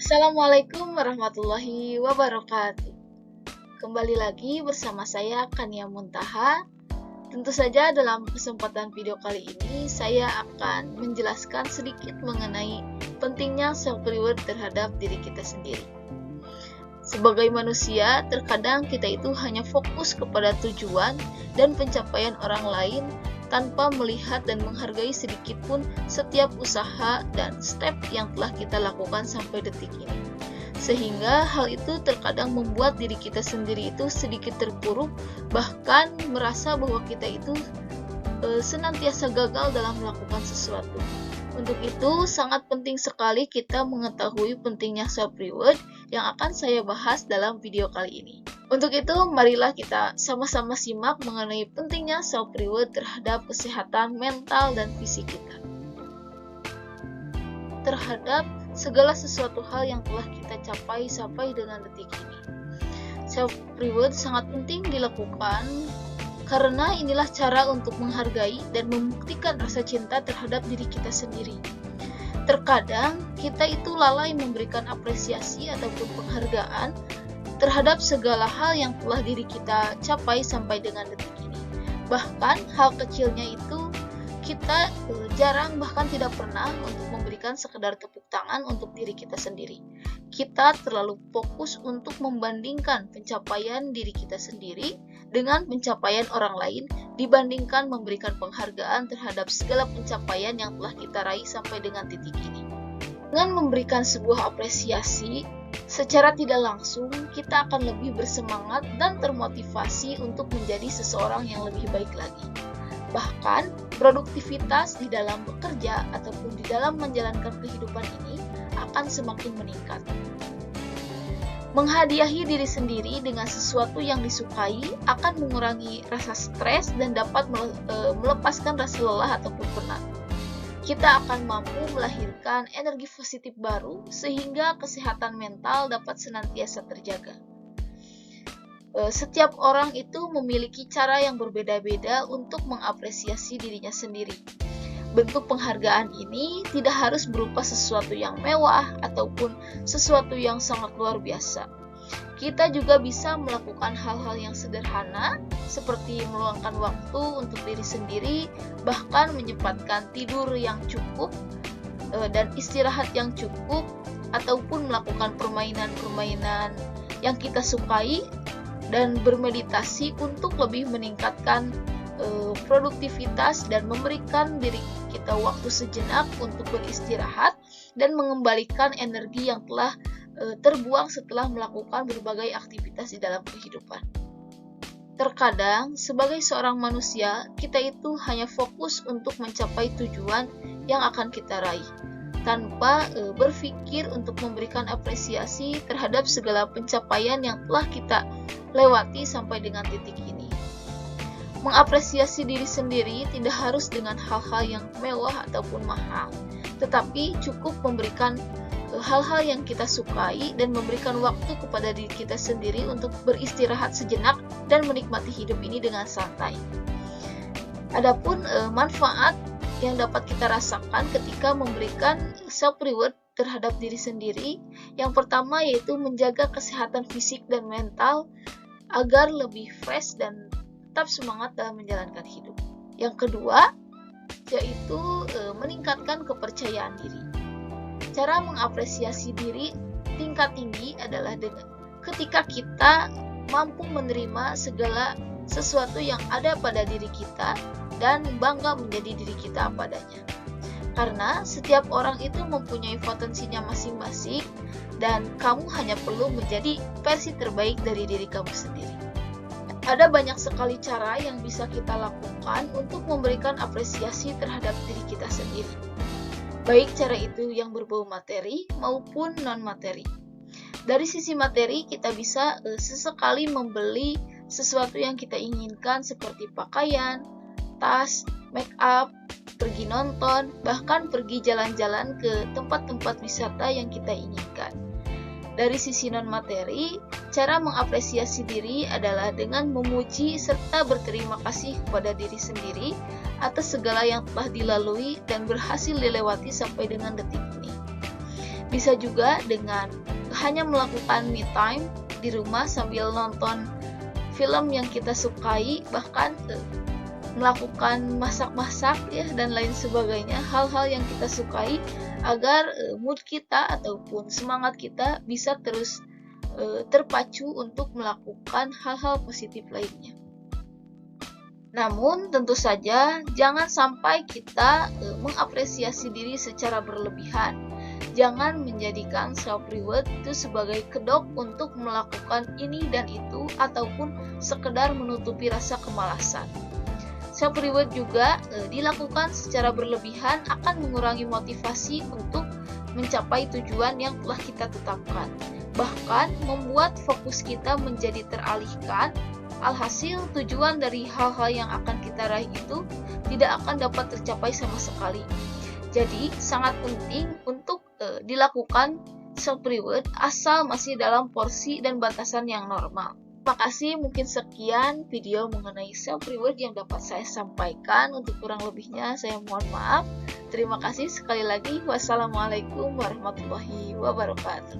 Assalamualaikum warahmatullahi wabarakatuh. Kembali lagi bersama saya Kania Muntaha. Tentu saja dalam kesempatan video kali ini saya akan menjelaskan sedikit mengenai pentingnya self-reward terhadap diri kita sendiri. Sebagai manusia, terkadang kita itu hanya fokus kepada tujuan dan pencapaian orang lain tanpa melihat dan menghargai sedikitpun setiap usaha dan step yang telah kita lakukan sampai detik ini. Sehingga hal itu terkadang membuat diri kita sendiri itu sedikit terpuruk, bahkan merasa bahwa kita itu senantiasa gagal dalam melakukan sesuatu. Untuk itu, sangat penting sekali kita mengetahui pentingnya self-reward yang akan saya bahas dalam video kali ini. Untuk itu, marilah kita sama-sama simak mengenai pentingnya self-reward terhadap kesehatan mental dan fisik kita. Terhadap segala sesuatu hal yang telah kita capai sampai dengan detik ini. Self-reward sangat penting dilakukan karena inilah cara untuk menghargai dan membuktikan rasa cinta terhadap diri kita sendiri. Terkadang, kita itu lalai memberikan apresiasi ataupun penghargaan terhadap segala hal yang telah diri kita capai sampai dengan detik ini. Bahkan, hal kecilnya itu kita jarang bahkan tidak pernah untuk memberikan sekedar tepuk tangan untuk diri kita sendiri. Kita terlalu fokus untuk membandingkan pencapaian diri kita sendiri dengan pencapaian orang lain dibandingkan memberikan penghargaan terhadap segala pencapaian yang telah kita raih sampai dengan titik ini. Dengan memberikan sebuah apresiasi, secara tidak langsung kita akan lebih bersemangat dan termotivasi untuk menjadi seseorang yang lebih baik lagi. Bahkan, produktivitas di dalam bekerja ataupun di dalam menjalankan kehidupan ini akan semakin meningkat. Menghadiahi diri sendiri dengan sesuatu yang disukai akan mengurangi rasa stres dan dapat melepaskan rasa lelah ataupun penat. Kita akan mampu melahirkan energi positif baru sehingga kesehatan mental dapat senantiasa terjaga. Setiap orang itu memiliki cara yang berbeda-beda untuk mengapresiasi dirinya sendiri. Bentuk penghargaan ini tidak harus berupa sesuatu yang mewah ataupun sesuatu yang sangat luar biasa. Kita juga bisa melakukan hal-hal yang sederhana seperti meluangkan waktu untuk diri sendiri, bahkan menyempatkan tidur yang cukup dan istirahat yang cukup, ataupun melakukan permainan-permainan yang kita sukai dan bermeditasi untuk lebih meningkatkan produktivitas dan memberikan diri kita waktu sejenak untuk beristirahat dan mengembalikan energi yang telah terbuang setelah melakukan berbagai aktivitas di dalam kehidupan. Terkadang, sebagai seorang manusia, kita itu hanya fokus untuk mencapai tujuan yang akan kita raih, tanpa berpikir untuk memberikan apresiasi terhadap segala pencapaian yang telah kita lewati sampai dengan titik ini. Mengapresiasi diri sendiri tidak harus dengan hal-hal yang mewah ataupun mahal, tetapi cukup memberikan hal-hal yang kita sukai dan memberikan waktu kepada diri kita sendiri untuk beristirahat sejenak dan menikmati hidup ini dengan santai. Adapun manfaat yang dapat kita rasakan ketika memberikan self-reward terhadap diri sendiri, yang pertama yaitu menjaga kesehatan fisik dan mental agar lebih fresh dan tetap semangat dalam menjalankan hidup. Yang kedua, yaitu meningkatkan kepercayaan diri. Cara mengapresiasi diri tingkat tinggi adalah dengan ketika kita mampu menerima segala sesuatu yang ada pada diri kita dan bangga menjadi diri kita apa adanya. Karena setiap orang itu mempunyai potensinya masing-masing dan kamu hanya perlu menjadi versi terbaik dari diri kamu sendiri. Ada banyak sekali cara yang bisa kita lakukan untuk memberikan apresiasi terhadap diri kita sendiri. Baik cara itu yang berbau materi maupun non-materi. Dari sisi materi, kita bisa sesekali membeli sesuatu yang kita inginkan seperti pakaian, tas, make up, pergi nonton, bahkan pergi jalan-jalan ke tempat-tempat wisata yang kita inginkan. Dari sisi non-materi, cara mengapresiasi diri adalah dengan memuji serta berterima kasih kepada diri sendiri atas segala yang telah dilalui dan berhasil dilewati sampai dengan detik ini. Bisa juga dengan hanya melakukan me time di rumah sambil nonton film yang kita sukai, bahkan melakukan masak-masak ya dan lain sebagainya, hal-hal yang kita sukai agar mood kita ataupun semangat kita bisa terus terpacu untuk melakukan hal-hal positif lainnya. Namun tentu saja jangan sampai kita mengapresiasi diri secara berlebihan. Jangan menjadikan self-reward itu sebagai kedok untuk melakukan ini dan itu ataupun sekedar menutupi rasa kemalasan. Self-reward juga dilakukan secara berlebihan akan mengurangi motivasi untuk mencapai tujuan yang telah kita tetapkan. Bahkan membuat fokus kita menjadi teralihkan. Alhasil tujuan dari hal-hal yang akan kita raih itu tidak akan dapat tercapai sama sekali. Jadi sangat penting untuk dilakukan self-reward asal masih dalam porsi dan batasan yang normal. Terima kasih, mungkin sekian video mengenai self-reward yang dapat saya sampaikan. Untuk kurang lebihnya saya mohon maaf. Terima kasih sekali lagi. Wassalamualaikum warahmatullahi wabarakatuh.